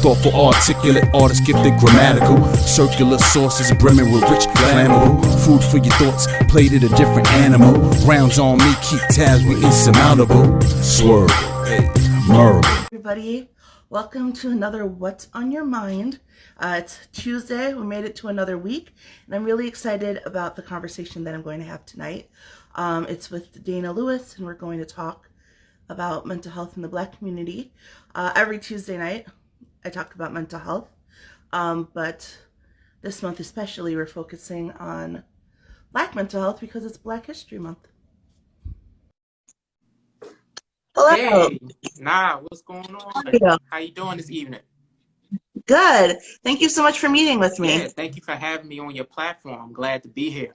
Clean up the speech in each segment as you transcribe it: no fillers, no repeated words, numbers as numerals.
Thoughtful, articulate, artist, gifted, grammatical. Circular sources brimming with rich, flammable. Food for your thoughts, plated a different animal. Rounds on me, keep tabs, we insurmountable. Swerve, hey, murder. Everybody, welcome to another What's on Your Mind. It's Tuesday. We made it to another week, and I'm really excited about the conversation that I'm going to have tonight. It's with Dana Lewis, and we're going to talk about mental health in the Black community. Every Tuesday night, I talk about mental health, but this month especially, we're focusing on Black mental health because it's Black History Month. Hello. Hey, what's going on? How you doing this evening? Good. Thank you so much for meeting with me. Yeah, thank you for having me on your platform. I'm glad to be here.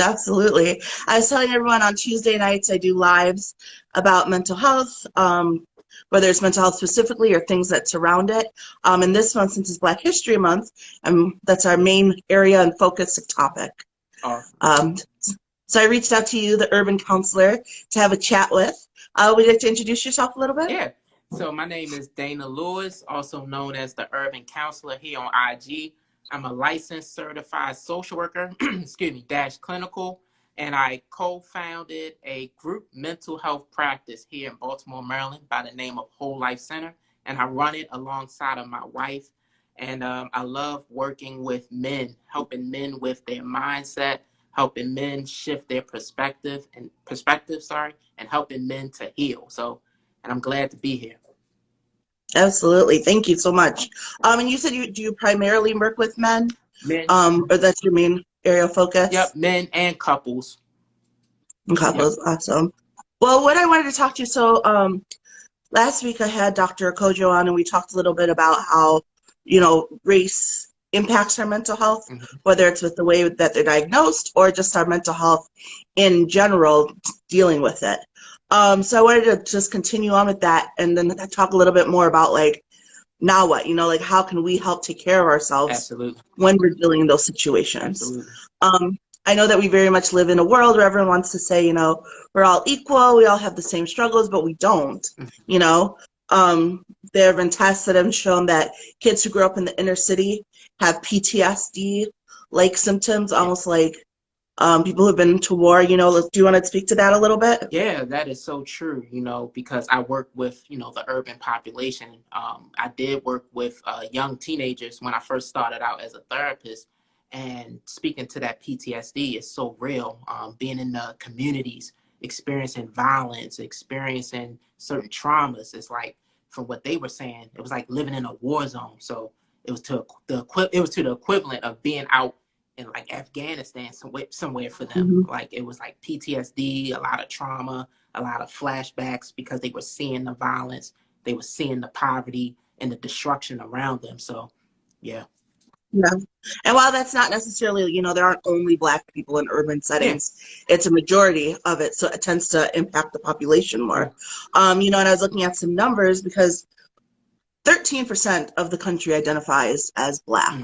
Absolutely. I was telling everyone on Tuesday nights I do lives about mental health, whether it's mental health specifically or things that surround it. And this month, since it's Black History Month, that's our main area and focus topic. So I reached out to you, the urban counselor, to have a chat with. Would you like to introduce yourself a little bit? Yeah. So my name is Dana Lewis, also known as the urban counselor here on IG. I'm a licensed certified social worker, clinical, and I co-founded a group mental health practice here in Baltimore, Maryland by the name of Whole Life Center. And I run it alongside of my wife. And I love working with men, helping men with their mindset, helping men shift their perspective, and helping men to heal. And I'm glad to be here. Absolutely. Thank you so much. And you said do you primarily work with men? Men. Or that's your main area of focus? Yep, men and couples. Couples, yep. Awesome. Well, what I wanted to talk to you, so last week I had Dr. Kojo on, and we talked a little bit about how, race impacts our mental health, whether it's with the way that they're diagnosed or just our mental health in general, dealing with it. So I wanted to just continue on with that and then talk a little bit more about now what, how can we help take care of ourselves Absolutely. When we're dealing in those situations. Absolutely. I know that we very much live in a world where everyone wants to say, we're all equal, we all have the same struggles, but we don't, There have been tests that have shown that kids who grew up in the inner city have PTSD-like symptoms, almost like people who've been to war. Do you want to speak to that a little bit? Yeah, that is so true, because I work with, the urban population. I did work with young teenagers when I first started out as a therapist. And speaking to that PTSD is so real. Being in the communities, experiencing violence, experiencing certain traumas. It's like, from what they were saying, it was like living in a war zone. So it was to the equivalent of being out in like Afghanistan somewhere for them. Like it was like PTSD, a lot of trauma, a lot of flashbacks, because they were seeing the violence, they were seeing the poverty and the destruction around them. So yeah. Yeah. And while that's not necessarily, there aren't only Black people in urban settings, it's a majority of it. So it tends to impact the population more. And I was looking at some numbers because 13% of the country identifies as Black.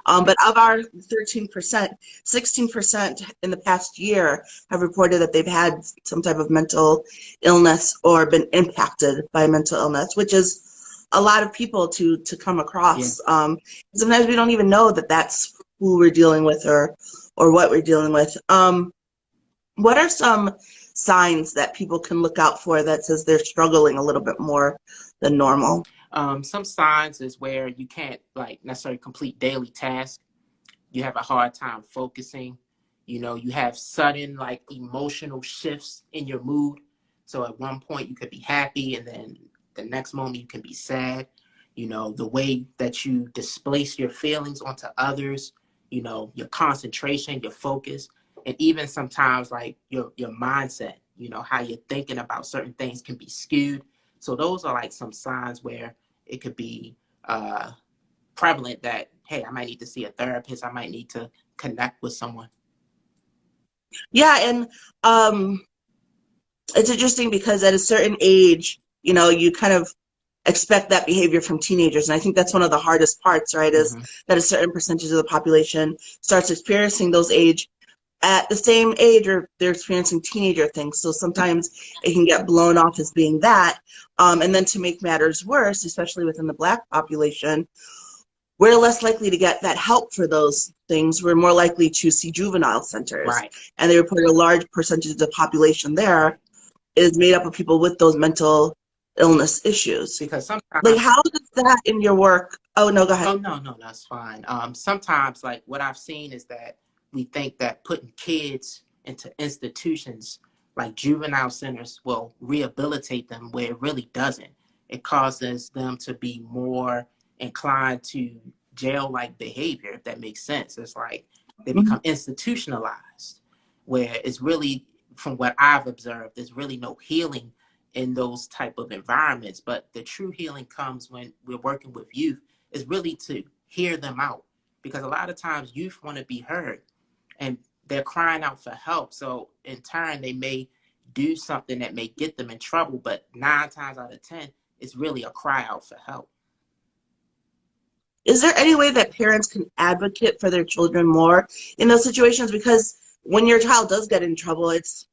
But of our 13%, 16% in the past year have reported that they've had some type of mental illness or been impacted by mental illness, which is a lot of people to come across. Sometimes we don't even know that that's who we're dealing with or what we're dealing with. What are some signs that people can look out for that says they're struggling a little bit more than normal? Some signs is where you can't necessarily complete daily tasks. You have a hard time focusing. You have sudden emotional shifts in your mood. So at one point you could be happy, and then the next moment you can be sad. The way that you displace your feelings onto others, your concentration, your focus, and even sometimes your mindset, how you're thinking about certain things can be skewed. So those are some signs where it could be prevalent that, hey, I might need to see a therapist. I might need to connect with someone. Yeah, and it's interesting because at a certain age, you kind of expect that behavior from teenagers. And I think that's one of the hardest parts, right, is that a certain percentage of the population starts experiencing those at the same age, or they're experiencing teenager things. So sometimes it can get blown off as being that. And then to make matters worse, especially within the Black population, we're less likely to get that help for those things. We're more likely to see juvenile centers. Right. And they report a large percentage of the population there is made up of people with those mental illness issues. Because Like, sometimes, how does that in your work? Oh, no, go ahead. oh no, that's fine. Sometimes, like what I've seen is that we think that putting kids into institutions like juvenile centers will rehabilitate them, where it really doesn't. It causes them to be more inclined to jail-like behavior, if that makes sense. It's like they Mhm. become institutionalized, where it's really, from what I've observed, there's really no healing in those type of environments. But the true healing comes when we're working with youth, is really to hear them out, because a lot of times youth want to be heard and they're crying out for help. So in turn, they may do something that may get them in trouble, but 9 times out of 10, it's really a cry out for help. Is there any way that parents can advocate for their children more in those situations? Because when your child does get in trouble, it's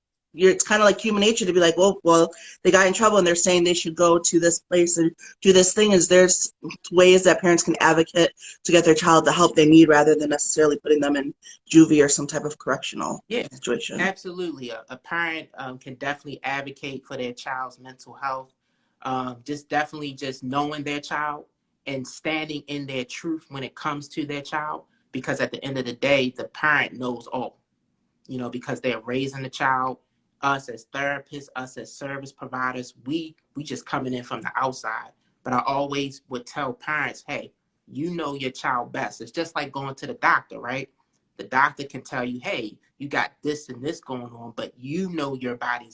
kind of like human nature to be like, well, they got in trouble and they're saying they should go to this place and do this thing. Is there's ways that parents can advocate to get their child the help they need rather than necessarily putting them in juvie or some type of correctional situation? Absolutely. A parent can definitely advocate for their child's mental health. Just definitely just knowing their child and standing in their truth when it comes to their child, because at the end of the day, the parent knows all, because they're raising the child. Us as therapists, us as service providers, we just coming in from the outside. But I always would tell parents, hey, you know your child best. It's just like going to the doctor, right? The doctor can tell you, hey, you got this and this going on, but you know your body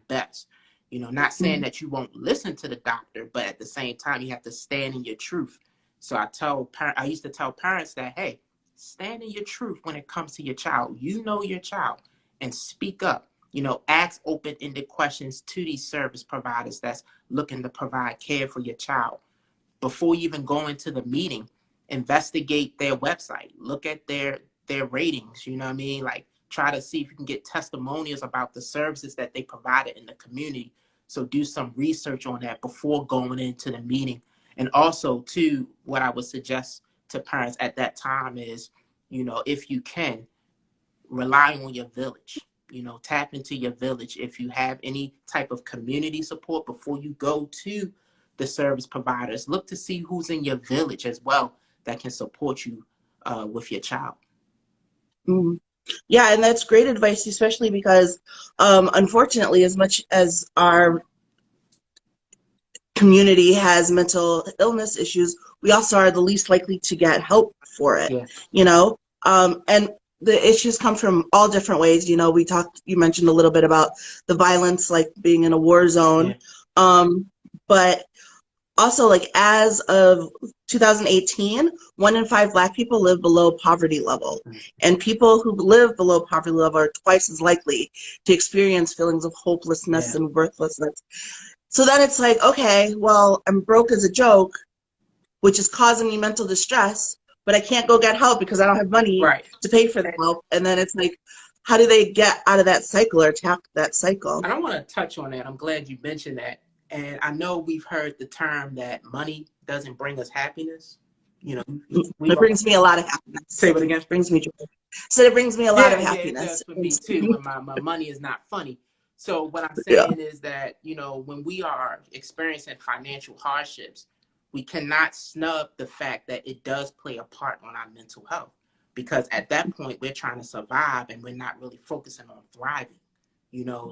best. Not saying that you won't listen to the doctor, but at the same time, you have to stand in your truth. So I used to tell parents that, hey, stand in your truth when it comes to your child. You know your child, and speak up. Ask open-ended questions to these service providers that's looking to provide care for your child. Before you even go into the meeting, investigate their website. Look at their ratings. You know what I mean? Like, try to see if you can get testimonials about the services that they provided in the community. So do some research on that before going into the meeting. And also, too, what I would suggest to parents at that time is, if you can, rely on your village. Tap into your village. If you have any type of community support before you go to the service providers, look to see who's in your village as well that can support you with your child. Mhm. Yeah, and that's great advice, especially because unfortunately, as much as our community has mental illness issues, we also are the least likely to get help for it, Yeah. And the issues come from all different ways. You mentioned a little bit about the violence, like being in a war zone. Yeah. But also, like, as of 2018, 1 in 5 Black people live below poverty level. And people who live below poverty level are twice as likely to experience feelings of hopelessness and worthlessness. So then it's like, okay, well, I'm broke as a joke, which is causing me mental distress, but I can't go get help because I don't have money to pay for the help. And then it's like, how do they get out of that cycle or attack that cycle? And I want to touch on that. I'm glad you mentioned that. And I know we've heard the term that money doesn't bring us happiness. It brings me a lot of happiness. Say it again. It brings me joy. So it brings me a lot of happiness. Yeah, it does for me too. When my money is not funny. So what I'm saying is that, when we are experiencing financial hardships, we cannot snub the fact that it does play a part on our mental health, because at that point we're trying to survive and we're not really focusing on thriving.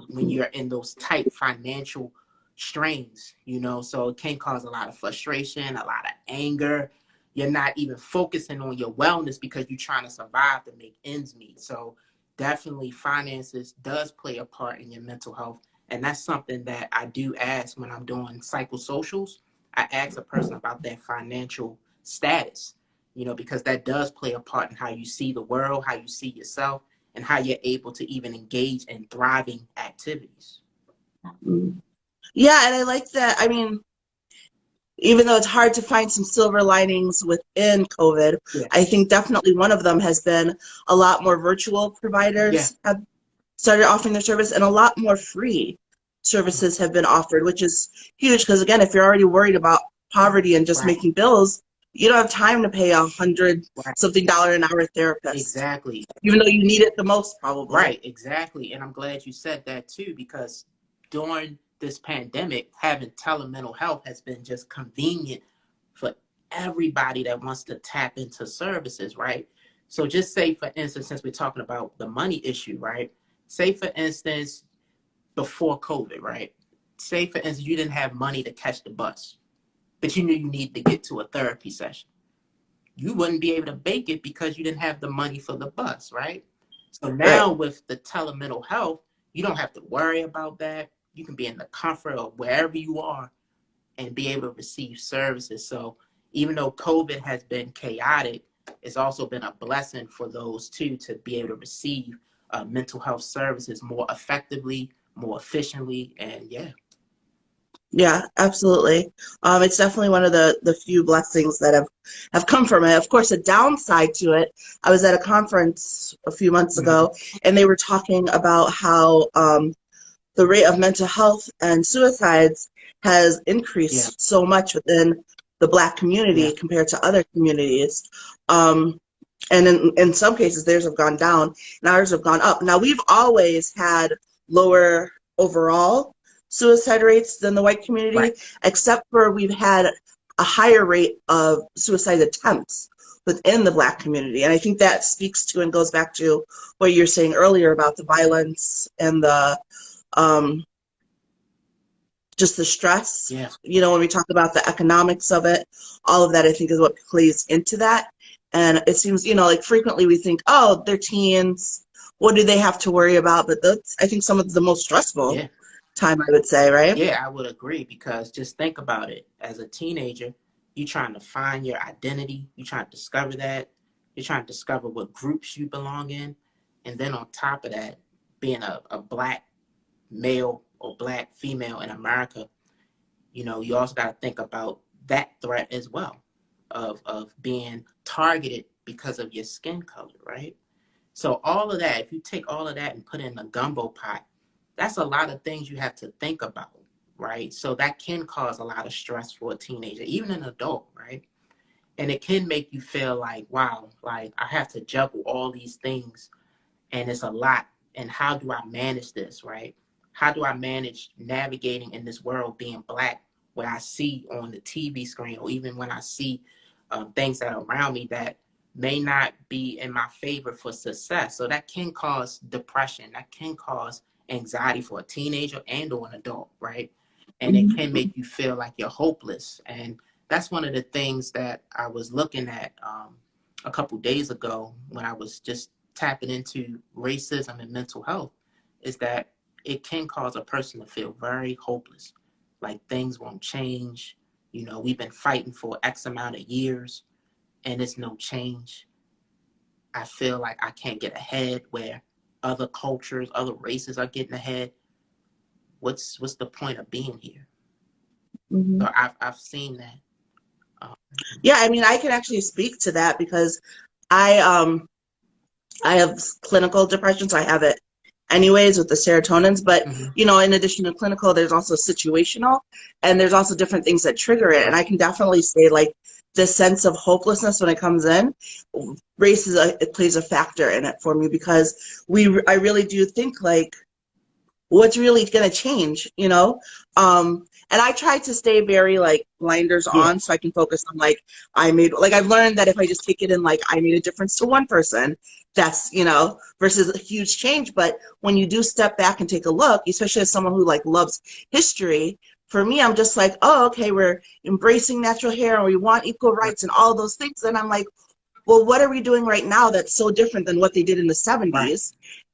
When you're in those tight financial strains, so it can cause a lot of frustration, a lot of anger. You're not even focusing on your wellness because you're trying to survive to make ends meet. So definitely finances does play a part in your mental health. And that's something that I do ask when I'm doing psychosocials. I ask a person about their financial status, because that does play a part in how you see the world, how you see yourself, and how you're able to even engage in thriving activities. Yeah, and I like that. I mean, even though it's hard to find some silver linings within COVID, Yeah. I think definitely one of them has been a lot more virtual providers have started offering their service, and a lot more free services have been offered, which is huge because, again, if you're already worried about poverty and just Right. making bills, you don't have time to pay $100 Right. something an hour therapist. Exactly. Even though you need it the most, probably. Right, exactly. And I'm glad you said that too, because during this pandemic, having telemental health has been just convenient for everybody that wants to tap into services, right? So just say, for instance, since we're talking about the money issue, right? Say, for instance, before COVID, right? Say, for instance, you didn't have money to catch the bus, but you knew you needed to get to a therapy session. You wouldn't be able to make it because you didn't have the money for the bus, right? So now Right. with the telemental health, you don't have to worry about that. You can be in the comfort of wherever you are and be able to receive services. So even though COVID has been chaotic, it's also been a blessing for those two to be able to receive mental health services more effectively, more efficiently, and yeah. Yeah, absolutely. It's definitely one of the few blessings that have come from it. Of course, a downside to it, I was at a conference a few months ago, and they were talking about how the rate of mental health and suicides has increased so much within the Black community compared to other communities. And in some cases, theirs have gone down and ours have gone up. Now, we've always had lower overall suicide rates than the white community, Right. except for we've had a higher rate of suicide attempts within the Black community. And I think that speaks to and goes back to what you were saying earlier about the violence and the just the stress. Yeah. You know, when we talk about the economics of it, all of that I think is what plays into that. And it seems, you know, like frequently we think, oh, they're teens, what do they have to worry about? But that's, I think, some of the most stressful time, I would say, right? Yeah, I would agree, because just think about it. As a teenager, you're trying to find your identity. You're trying to discover that. You're trying to discover what groups you belong in. And then on top of that, being a Black male or Black female in America, you know, you also got to think about that threat as well of being targeted because of your skin color, right? So all of that, if you take all of that and put it in a gumbo pot, that's a lot of things you have to think about, right? So that can cause a lot of stress for a teenager, even an adult, right? And it can make you feel like, wow, like I have to juggle all these things and it's a lot. And how do I manage this, right? How do I manage navigating in this world being Black, where I see on the TV screen, or even when I see things that are around me that may not be in my favor for success? So that can cause depression. That can cause anxiety for a teenager and or an adult, right? And it can make you feel like you're hopeless. And that's one of the things that I was looking at a couple days ago when I was just tapping into racism and mental health, is that it can cause a person to feel very hopeless, like things won't change. You know, we've been fighting for X amount of years and it's no change. I feel like I can't get ahead where other cultures, other races are getting ahead. What's the point of being here? So I've seen that. Yeah, I mean, I can actually speak to that because I I have clinical depression, so I have it anyways with the serotonins. But you know, in addition to clinical, there's also situational, and there's also different things that trigger it. And I can definitely say, like, the sense of hopelessness when it comes in, race it plays a factor in it for me, because I really do think, like, what's really going to change, you know? And I try to stay very, like, blinders on so I can focus on, like, I've learned that if I just take it in, like, I made a difference to one person, that's, you know, versus a huge change. But when you do step back and take a look, especially as someone who, like, loves history, for me, I'm just like, oh, okay, we're embracing natural hair and we want equal rights and all those things. And I'm like, well, what are we doing right now that's so different than what they did in the 70s? Right.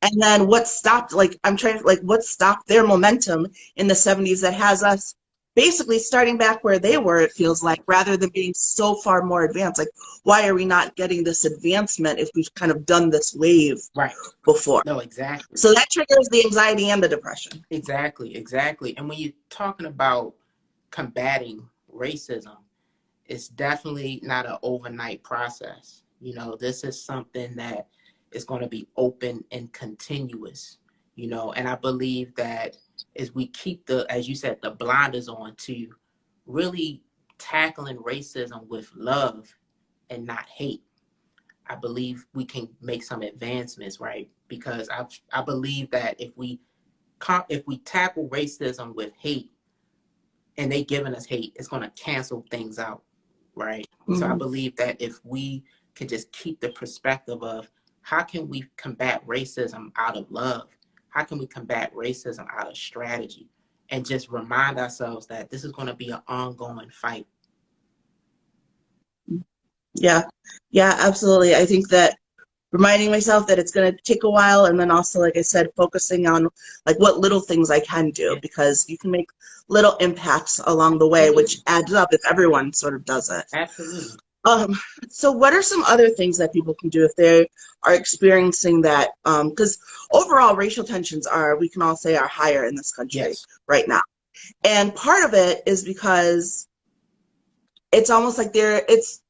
And then what stopped, like, I'm trying to, like, what stopped their momentum in the 70s that has us basically starting back where they were, it feels like, rather than being so far more advanced. Like, why are we not getting this advancement if we've kind of done this wave before? No, exactly. So that triggers the anxiety and the depression. Exactly. And when you're talking about combating racism, it's definitely not an overnight process. You know, this is something that is going to be open and continuous, you know, and I believe that as we keep as you said, the blinders on to really tackling racism with love and not hate, I believe we can make some advancements, right? Because I believe that if we tackle racism with hate and they giving us hate, it's going to cancel things out, right? So I believe that if we could just keep the perspective of how can we combat racism out of love? How can we combat racism out of strategy? And just remind ourselves that this is going to be an ongoing fight. Yeah, yeah, absolutely. I think that reminding myself that it's going to take a while, and then also, like I said, focusing on like what little things I can do, Yeah. because you can make little impacts along the way, which adds up if everyone sort of does it. Absolutely. So what are some other things that people can do if they are experiencing that? Because overall, racial tensions we can all say, are higher in this country Yes. right now. And part of it is because it's almost like it's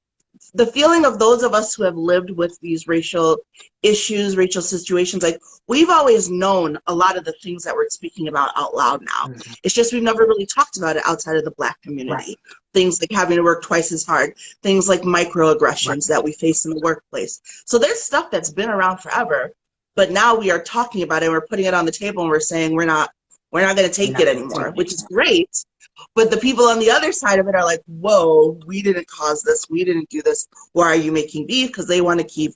the feeling of those of us who have lived with these racial issues, racial situations. Like, we've always known a lot of the things that we're speaking about out loud now. Mm-hmm. It's just we've never really talked about it outside of the Black community. Right. Things like having to work twice as hard, things like microaggressions that we face in the workplace. So there's stuff that's been around forever, but now we are talking about it, and we're putting it on the table, and we're saying we're not going to take it anymore, which is great. But the people on the other side of it are like, whoa, we didn't cause this. We didn't do this. Why are you making beef? Because they want to keep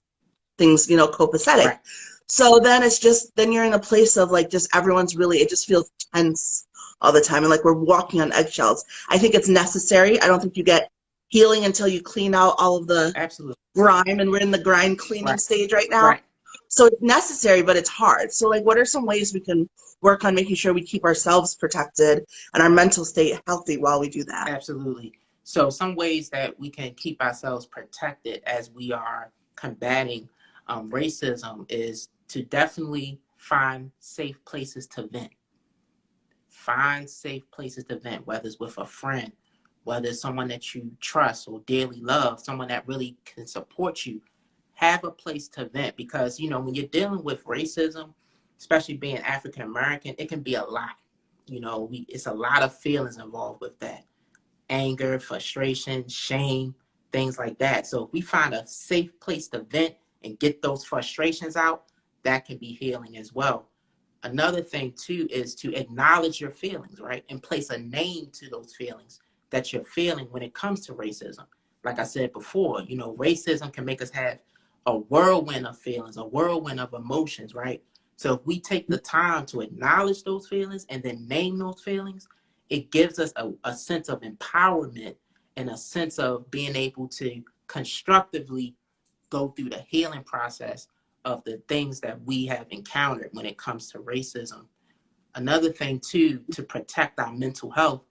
things, copacetic. Right. So then then you're in a place of like, just everyone's it just feels tense all the time. And like we're walking on eggshells. I think it's necessary. I don't think you get healing until you clean out all of the Absolutely. grime. And we're in the grime cleaning stage right now. Right. So it's necessary, but it's hard. So like, what are some ways we can work on making sure we keep ourselves protected and our mental state healthy while we do that? Absolutely. So some ways that we can keep ourselves protected as we are combating racism is to definitely find safe places to vent. Find safe places to vent, whether it's with a friend, whether it's someone that you trust or dearly love, someone that really can support you. Have a place to vent, because, when you're dealing with racism, especially being African American, it can be a lot. It's a lot of feelings involved with that. Anger, frustration, shame, things like that. So if we find a safe place to vent and get those frustrations out, that can be healing as well. Another thing too is to acknowledge your feelings, right? And place a name to those feelings that you're feeling when it comes to racism. Like I said before, racism can make us have a whirlwind of feelings, a whirlwind of emotions, right? So if we take the time to acknowledge those feelings and then name those feelings, it gives us a sense of empowerment and a sense of being able to constructively go through the healing process of the things that we have encountered when it comes to racism. Another thing too, to protect our mental health,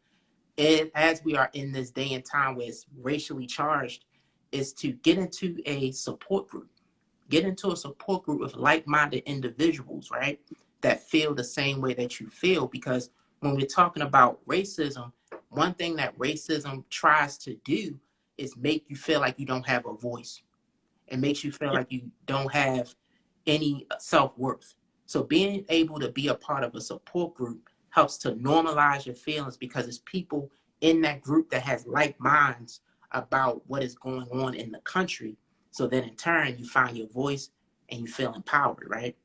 as we are in this day and time where it's racially charged, is to get into a support group. Get into a support group of like-minded individuals, right? That feel the same way that you feel. Because when we're talking about racism, one thing that racism tries to do is make you feel like you don't have a voice. It makes you feel like you don't have any self-worth. So being able to be a part of a support group helps to normalize your feelings, because it's people in that group that has like minds about what is going on in the country. So then in turn, you find your voice and you feel empowered, right?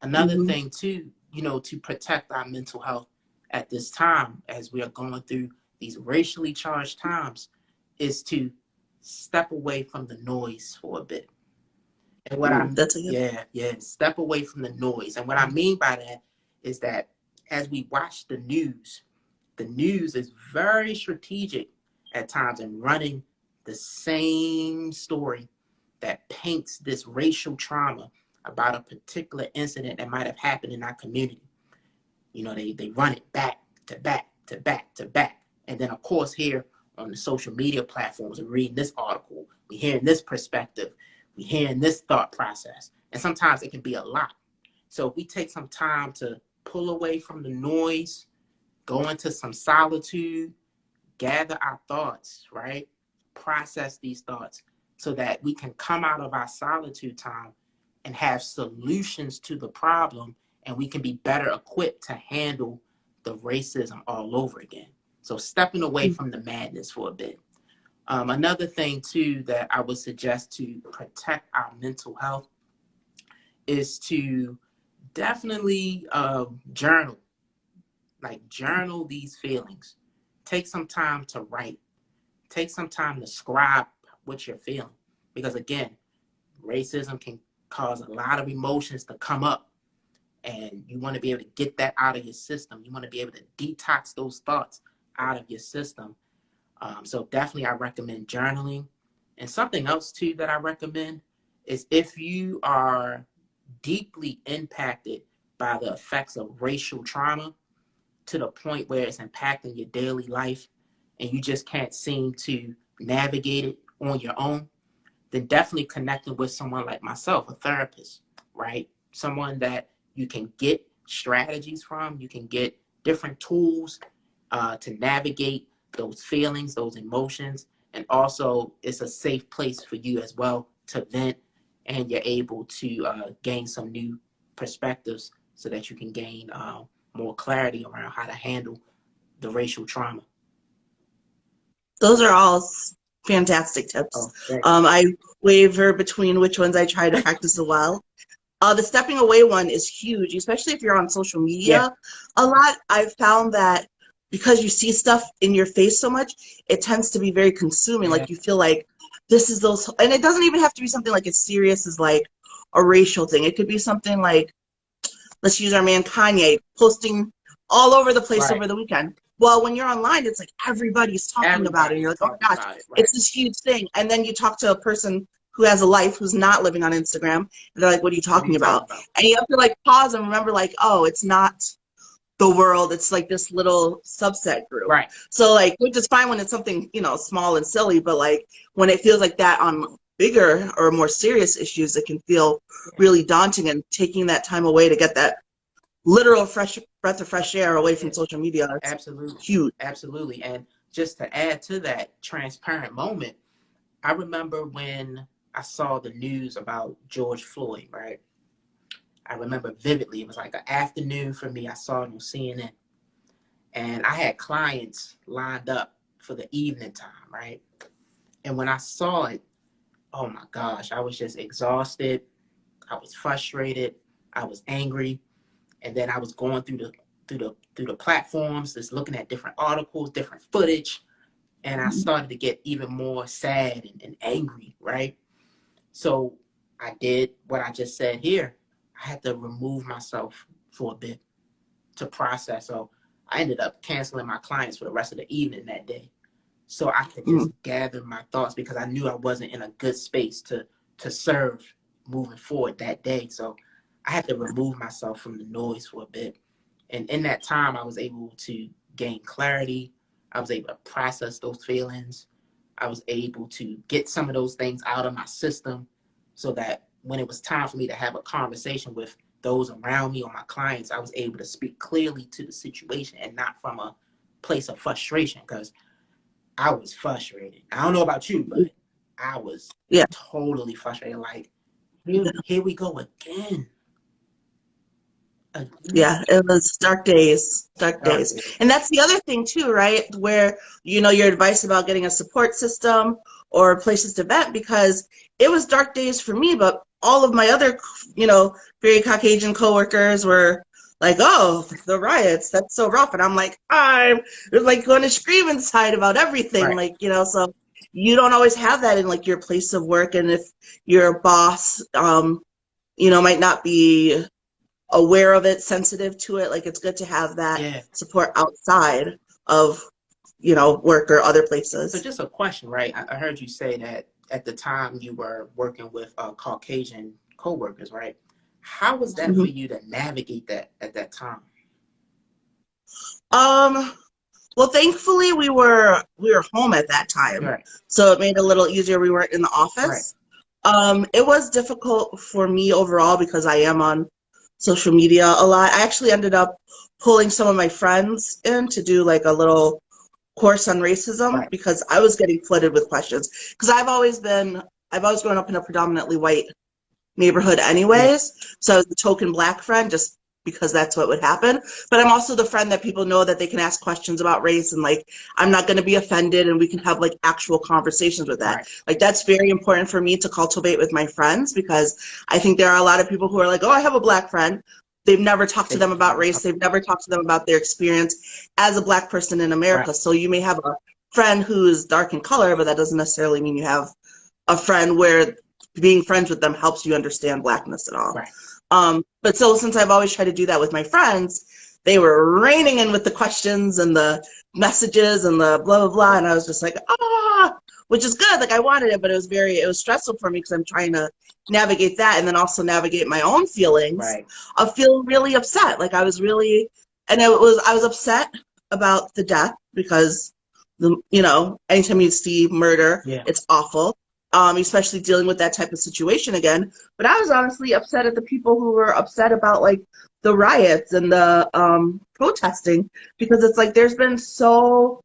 Another thing too, to protect our mental health at this time, as we are going through these racially charged times, is to step away from the noise for a bit. And step away from the noise. And what I mean by that is that as we watch the news is very strategic at times in running the same story that paints this racial trauma about a particular incident that might have happened in our community. They run it back to back to back to back. And then, of course, here on the social media platforms, we're reading this article, we're hearing this perspective, we're hearing this thought process. And sometimes it can be a lot. So if we take some time to pull away from the noise, go into some solitude, gather our thoughts, right? Process these thoughts so that we can come out of our solitude time and have solutions to the problem, and we can be better equipped to handle the racism all over again. So stepping away from the madness for a bit. Another thing too that I would suggest to protect our mental health is to definitely journal. Like, journal these feelings. Take some time to write. Take some time to scribe what you're feeling. Because again, racism can cause a lot of emotions to come up. And you want to be able to get that out of your system. You want to be able to detox those thoughts out of your system. So definitely I recommend journaling. And something else too that I recommend is, if you are deeply impacted by the effects of racial trauma to the point where it's impacting your daily life and you just can't seem to navigate it on your own, then definitely connecting with someone like myself, a therapist, right? Someone that you can get strategies from, you can get different tools to navigate those feelings, those emotions. And also it's a safe place for you as well to vent, and you're able to gain some new perspectives so that you can gain more clarity around how to handle the racial trauma. Those are all fantastic tips. I waver between which ones I try to practice as well. The stepping away one is huge, especially if you're on social media a lot. I've found that because you see stuff in your face so much, it tends to be very consuming. Like, you feel like this is those, and it doesn't even have to be something like as serious as like a racial thing. It could be something like, let's use our man Kanye posting all over the place over the weekend. Well, when you're online, it's like everybody's talking about it. You're like, oh my gosh, it's this huge thing. And then you talk to a person who has a life, who's not living on Instagram, and they're like, what are you talking about? And you have to like pause and remember, like, oh, it's not the world, it's like this little subset group. So like, which is fine when it's something, you know, small and silly, but like when it feels like that on bigger or more serious issues, it can feel really daunting, and taking that time away to get that literal fresh breath of fresh air away from social media. Absolutely. Huge. Absolutely. And just to add to that transparent moment, I remember when I saw the news about George Floyd, right? I remember vividly. It was like an afternoon for me. I saw it on CNN. And I had clients lined up for the evening time, right? And when I saw it, oh my gosh, I was just exhausted. I was frustrated. I was angry. And then I was going through the platforms, just looking at different articles, different footage. And I started to get even more sad and angry, right? So I did what I just said here. I had to remove myself for a bit to process. So I ended up canceling my clients for the rest of the evening that day, so I could just gather my thoughts, because I knew I wasn't in a good space to serve moving forward that day. So I had to remove myself from the noise for a bit. And in that time, I was able to gain clarity. I was able to process those feelings. I was able to get some of those things out of my system, so that when it was time for me to have a conversation with those around me or my clients, I was able to speak clearly to the situation and not from a place of frustration, because I was frustrated. I don't know about you, but I was totally frustrated. Like, here we go again. Yeah, it was dark days. And that's the other thing too, right? Where, you know, your advice about getting a support system or places to vent, because it was dark days for me, but all of my other, you know, very Caucasian coworkers were like, oh, the riots, that's so rough. And I'm like, I'm like going to scream inside about everything. Like, you know, so you don't always have that in like your place of work. And if your boss, you know, might not be aware of it, sensitive to it, like it's good to have that support outside of, you know, work or other places. So just a question, right? I heard you say that at the time you were working with Caucasian coworkers, right? How was that for you to navigate that at that time? Well, thankfully we were home at that time, so it made it a little easier. We weren't in the office. It was difficult for me overall because I am on social media a lot. I actually ended up pulling some of my friends in to do like a little course on racism Right. because I was getting flooded with questions. Because I've always grown up in a predominantly white neighborhood Yeah. anyways. So I was the token black friend just because that's what would happen. But I'm also the friend that people know that they can ask questions about race and like I'm not going to be offended and we can have like actual conversations with that. Right. Like that's very important for me to cultivate with my friends because I think there are a lot of people who are like, "Oh, I have a black friend." They've never talked to They them about never race. talk. They've never talked to them about their experience as a black person in Right. America. So you may have a friend who's dark in color, but that doesn't necessarily mean you have a friend where being friends with them helps you understand blackness at all. Right. But so since I've always tried to do that with my friends, they were raining in with the questions and the messages and the blah blah blah, and I was just like, which is good. Like I wanted it, but it was stressful for me because I'm trying to navigate that and then also navigate my own feelings Right. of feeling really upset. Like I was really, and I was upset about the death because anytime you see murder, Yeah. it's awful. Especially dealing with that type of situation again. But I was honestly upset at the people who were upset about like the riots and the protesting because it's like there's been so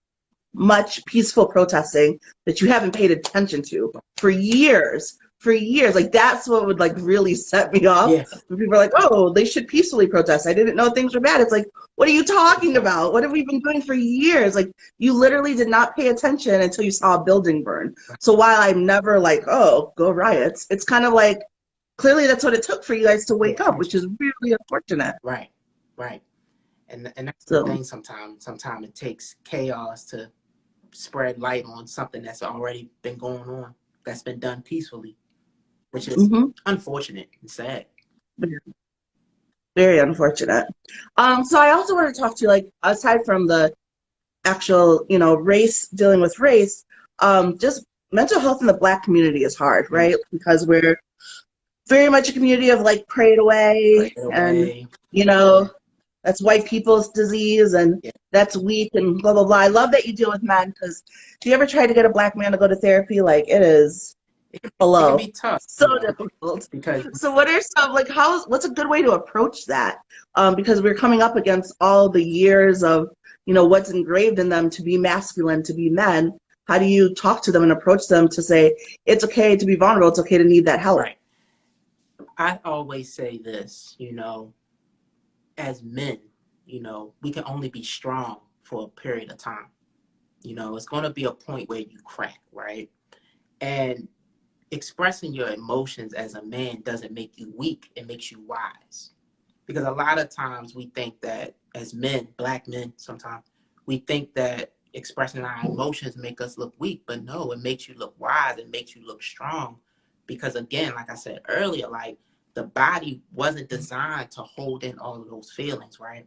much peaceful protesting that you haven't paid attention to for years. For years, like that's what would like really set me off. Yeah. When people are like, "Oh, they should peacefully protest." I didn't know things were bad. It's like, what are you talking about? What have we been doing for years? Like, you literally did not pay attention until you saw a building burn. So while I'm never like, "Oh, go riots," it's kind of like clearly that's what it took for you guys to Pay wake up, which attention. is really unfortunate. Right. Right. And that's the So, thing. Sometimes it takes chaos to spread light on something that's already been going on, that's been done peacefully, which is mhm. unfortunate and sad. Very unfortunate. So I also want to talk to you, like, aside from the actual, race, dealing with race, just mental health in the Black community is hard, Mm. right? Because we're very much a community of like prayed Pray away, it and away. you Yeah. know, that's white people's disease, and Yeah. that's weak, and blah blah blah. I love that you deal with men because do you ever try to get a Black man to go to therapy? Like it is It can hello, be tough, so difficult. because So what are some like what's a good way to approach that? Because we're coming up against all the years of what's engraved in them to be masculine, to be men. How do you talk to them and approach them to say it's okay to be vulnerable, it's okay to need that help? right. I always say this, as men, we can only be strong for a period of time. It's going to be a point where you crack, right? And expressing your emotions as a man doesn't make you weak, it makes you wise. Because a lot of times we think that as men, Black men sometimes, we think that expressing our emotions make us look weak, but no, it makes you look wise, it makes you look strong. Because again, like I said earlier, like the body wasn't designed to hold in all of those feelings, right?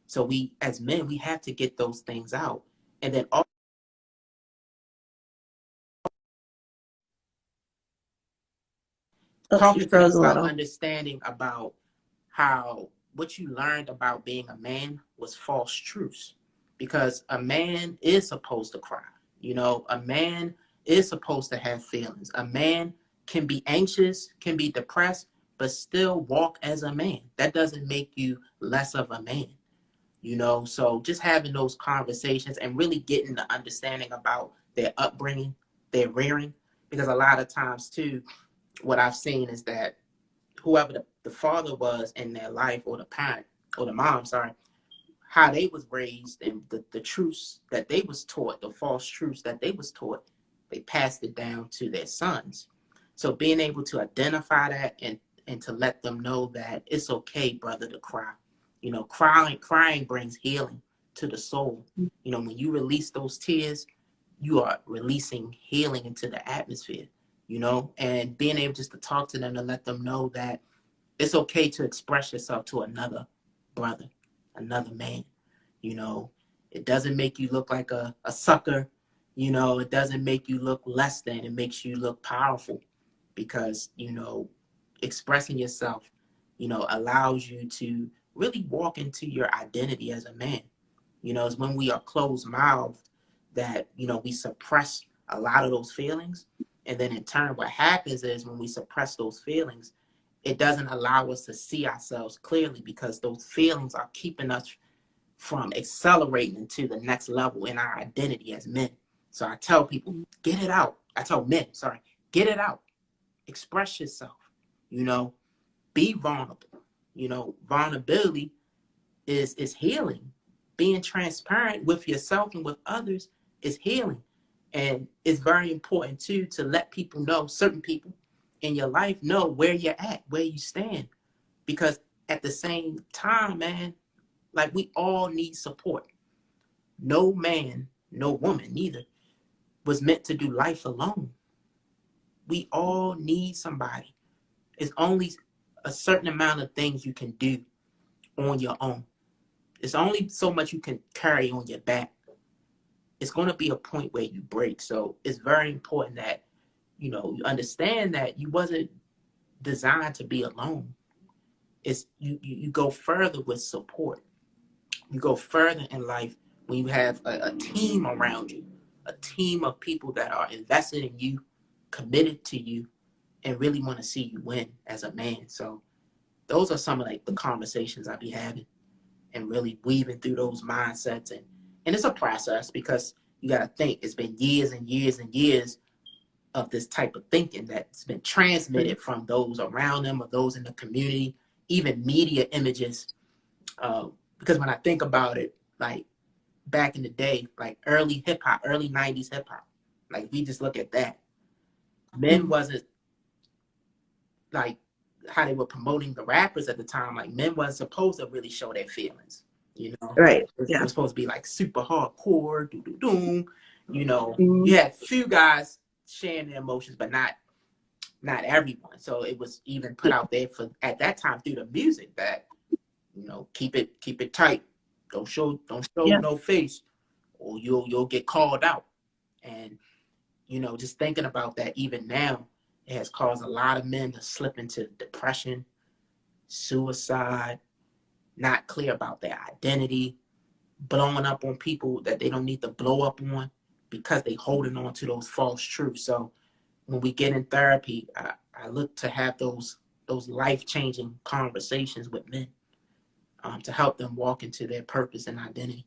So we, as men, we have to get those things out. And then also Oh, you talking to them froze a about little. understanding about how what you learned about being a man was false truths. Because a man is supposed to cry. A man is supposed to have feelings. A man can be anxious, can be depressed, but still walk as a man. That doesn't make you less of a man. So just having those conversations and really getting the understanding about their upbringing, their rearing, because a lot of times too, what I've seen is that whoever the father was in their life, or the parent or the mom, sorry, how they was raised and the truths that they was taught, the false truths that they was taught, they passed it down to their sons. So being able to identify that and to let them know that it's okay, brother, to cry. Crying brings healing to the soul. When you release those tears, you are releasing healing into the atmosphere, and being able just to talk to them and let them know that it's okay to express yourself to another brother, another man. It doesn't make you look like a sucker. It doesn't make you look less than. It makes you look powerful because, expressing yourself, allows you to really walk into your identity as a man. It's when we are closed mouthed that, we suppress a lot of those feelings. And then in turn, what happens is when we suppress those feelings, it doesn't allow us to see ourselves clearly because those feelings are keeping us from accelerating into the next level in our identity as men. So I tell people, get it out. I tell men, sorry, get it out. Express yourself, you know, be vulnerable. You know, vulnerability is healing. Being transparent with yourself and with others is healing. And it's very important too to let people know, certain people in your life know where you're at, where you stand. Because at the same time, man, like we all need support. No man, no woman neither was meant to do life alone. We all need somebody. It's only a certain amount of things you can do on your own. It's only so much you can carry on your back. It's going to be a point where you break. So it's very important that, you know, you understand that you wasn't designed to be alone. It's you go further with support. You go further in life when you have a team around you, a team of people that are invested in you, committed to you, and really want to see you win as a man. So those are some of like the conversations I be having and really weaving through those mindsets. And it's a process because you got to think it's been years and years and years of this type of thinking that's been transmitted from those around them or those in the community, even media images. Because when I think about it, like back in the day, like early hip hop, early 90s hip hop, like we just look at that. Men wasn't like how they were promoting the rappers at the time. Like men wasn't supposed to really show their feelings, you know? Right. It was supposed to be like super hardcore, doom. You know, Mm-hmm. you had few guys sharing their emotions, but not everyone. So it was even put out there for at that time through the music that, you know, keep it tight. Don't show no face, or you'll get called out. And you know, just thinking about that, even now, it has caused a lot of men to slip into depression, suicide, not clear about their identity, blowing up on people that they don't need to blow up on because they holding on to those false truths. So when we get in therapy, I look to have those life-changing conversations with men to help them walk into their purpose and identity.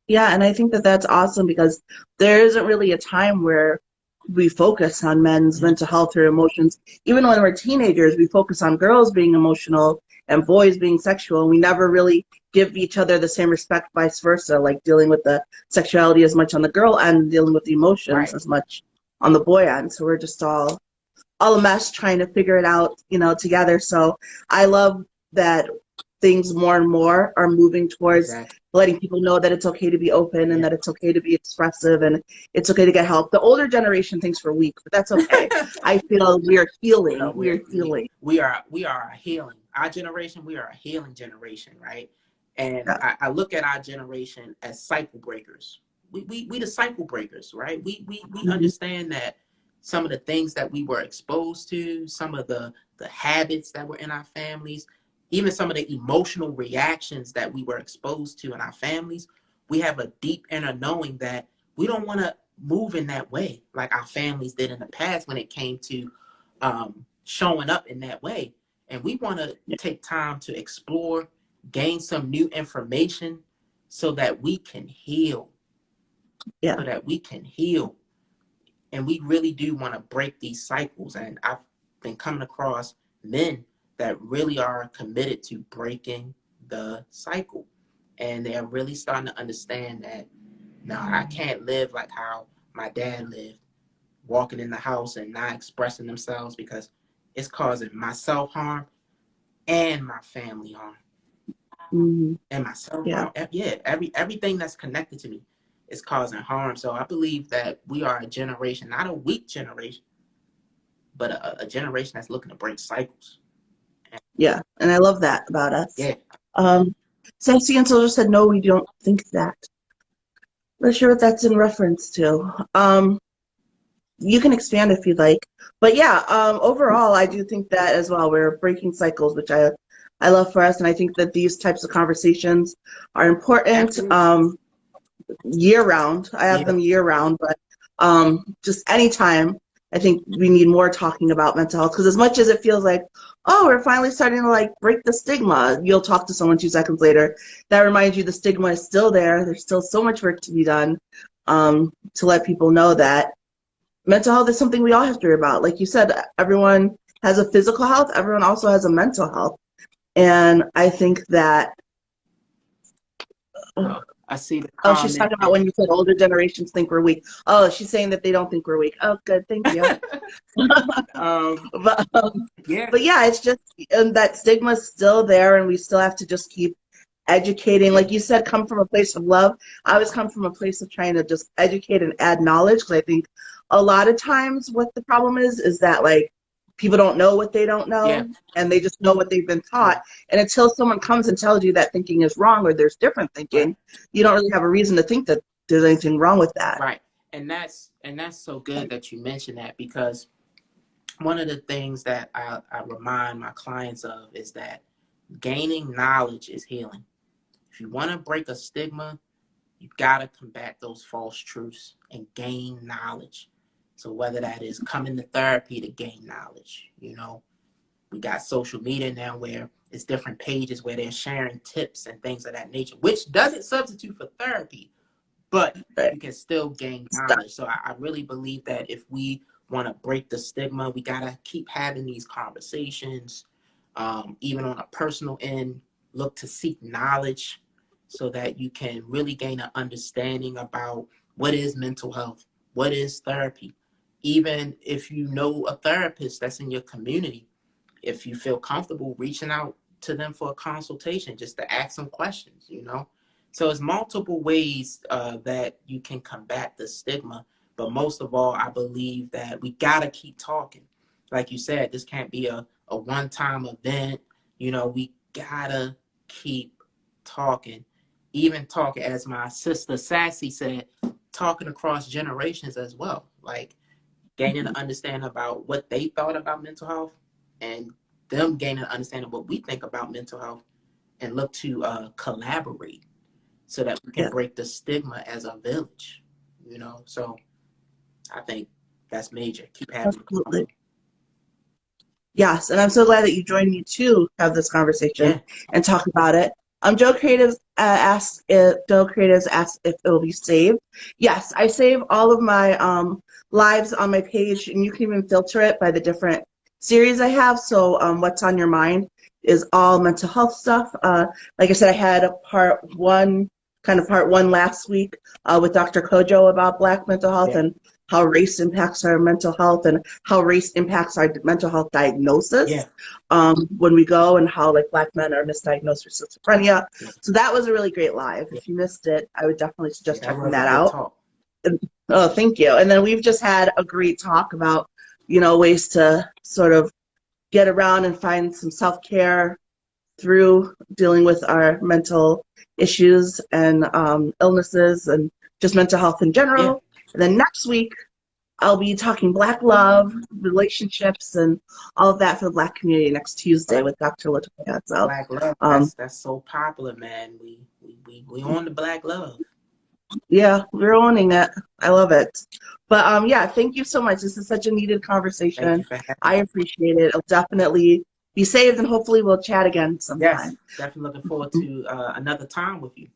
Yeah, and I think that that's awesome because there isn't really a time where we focus on men's mental health or emotions. Even when we're teenagers, we focus on girls being emotional and boys being sexual. We never really give each other the same respect, vice versa, like dealing with the sexuality as much on the girl end, dealing with the emotions as much on the boy end. So we're just all a mess trying to figure it out, you know, together. So I love that things more and more are moving towards letting people know that it's okay to be open and that it's okay to be expressive and it's okay to get help. The older generation thinks we're weak, but that's okay. I feel we're healing. No, we're healing. We are a healing. Our generation, we are a healing generation, right? And I look at our generation as cycle breakers. We the cycle breakers, right? We understand that some of the things that we were exposed to, some of the habits that were in our families, even some of the emotional reactions that we were exposed to in our families, we have a deep inner knowing that we don't want to move in that way like our families did in the past when it came to showing up in that way. And we want to take time to explore, gain some new information so that we can heal. Yeah. So that we can heal. And we really do want to break these cycles. And I've been coming across men that really are committed to breaking the cycle. And they're really starting to understand that, no, I can't live like how my dad lived, walking in the house and not expressing themselves, because it's causing myself harm and my family harm. And myself harm. Yeah, everything that's connected to me is causing harm. So I believe that we are a generation, not a weak generation, but a generation that's looking to break cycles. Yeah, and I love that about us. Yeah. Sassy and Soldier said, no, we don't think that. Not sure what that's in reference to. You can expand if you'd like. But yeah, overall, I do think that as well. We're breaking cycles, which I love for us. And I think that these types of conversations are important year round. I have them year round, but just anytime I think we need more talking about mental health, because as much as it feels like, oh, we're finally starting to like break the stigma, you'll talk to someone 2 seconds later. That reminds you the stigma is still there. There's still so much work to be done, to let people know that mental health is something we all have to worry about. Like you said, everyone has a physical health, everyone also has a mental health. And I think that, Oh, I see the oh, she's comment. talking about when you said older generations think we're weak. Oh, she's saying that they don't think we're weak. Oh, good, thank you. But, Yeah, but yeah, it's just, and that stigma's still there, and we still have to just keep educating. Like you said, come from a place of love. I always come from a place of trying to just educate and add knowledge, because I think a lot of times what the problem is that like people don't know what they don't yeah, know, and they just know what they've been yeah, taught. And until someone comes and tells you that thinking is wrong or there's different right, thinking, you don't really have a reason to think that there's anything wrong with that. right. And that's so good that you mentioned that, because one of the things that I remind my clients of is that gaining knowledge is healing. If you want to break a stigma, you got to combat those false truths and gain knowledge. So whether that is coming to therapy to gain knowledge, we got social media now where it's different pages where they're sharing tips and things of that nature, which doesn't substitute for therapy, but Right. you can still gain knowledge. So I really believe that if we want to break the stigma, we got to keep having these conversations, even on a personal end, look to seek knowledge so that you can really gain an understanding about what is mental health, what is therapy. Even if you know a therapist that's in your community, if you feel comfortable reaching out to them for a consultation, just to ask some questions. So it's multiple ways that you can combat the stigma. But most of all, I believe that we got to keep talking. Like you said, this can't be a one-time event. We got to keep talking. Even talking, as my sister Sassy said, talking across generations as well. Like gaining an understanding about what they thought about mental health and them gaining an understanding of what we think about mental health, and look to collaborate so that we can Yeah, break the stigma as a village. So I think that's major. Keep having the absolutely. convo. Yes, and I'm so glad that you joined me to have this conversation Yeah, and talk about it. Joe Creatives asked if it will be saved. Yes, I save all of my lives on my page, and you can even filter it by the different series I have. So, what's on your mind is all mental health stuff. Like I said, I had a part one last week with Dr. Kojo about Black mental health yeah, and how race impacts our mental health and how race impacts our mental health yeah, diagnosis when we go, and how like Black men are misdiagnosed for schizophrenia. yeah, So that was a really great live. yeah. If you missed it, I would definitely Yeah, suggest that checking was a that good out. talk. Oh, thank you. And then we've just had a great talk about, ways to sort of get around and find some self-care through dealing with our mental issues and illnesses and just mental health in Yeah, general. And then next week, I'll be talking Black love, relationships, and all of that for the Black community next Tuesday right. with Dr. Latoya. So, Black love. um, That's so popular, man. We on the black love. yeah, we're owning it. I love it. But yeah, thank you so much. This is such a needed Thank you conversation. for having I me. appreciate it. It'll definitely be saved, and hopefully we'll chat again Yes, sometime. definitely looking forward to another time with you.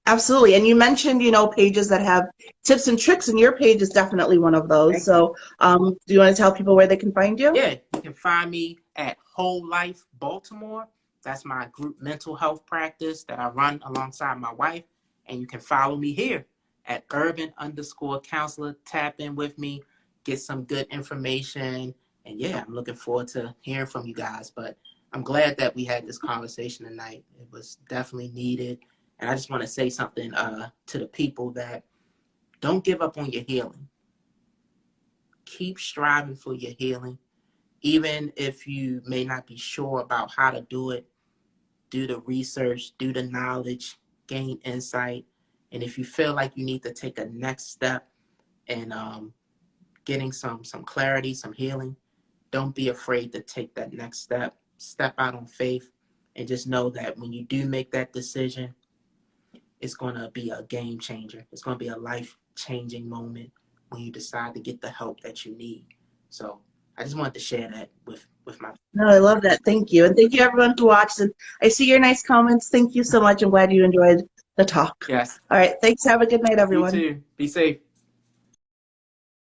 Absolutely. And you mentioned, pages that have tips and tricks, and your page is definitely one of those. Thank you. So, do you want to tell people where they can find you? Yeah, you can find me at Whole Life Baltimore. That's my group mental health practice that I run alongside my wife. And you can follow me here at urban_counselor. Tap in with me, get some good information. And yeah, I'm looking forward to hearing from you guys. But I'm glad that we had this conversation tonight. It was definitely needed. And I just want to say something to the people that don't give up on your healing. Keep striving for your healing. Even if you may not be sure about how to do it, do the research, do the knowledge, gain insight. And if you feel like you need to take a next step in getting some clarity, some healing, don't be afraid to take that next step. Step out on faith, and just know that when you do make that decision, it's going to be a game changer. It's going to be a life changing moment when you decide to get the help that you need. So I just wanted to share that with my. No, I love that. Thank you. And thank you everyone who watched. And I see your nice comments. Thank you so much. I'm glad you enjoyed the talk. Yes. All right. Thanks. Have a good night, You everyone. too. Be safe.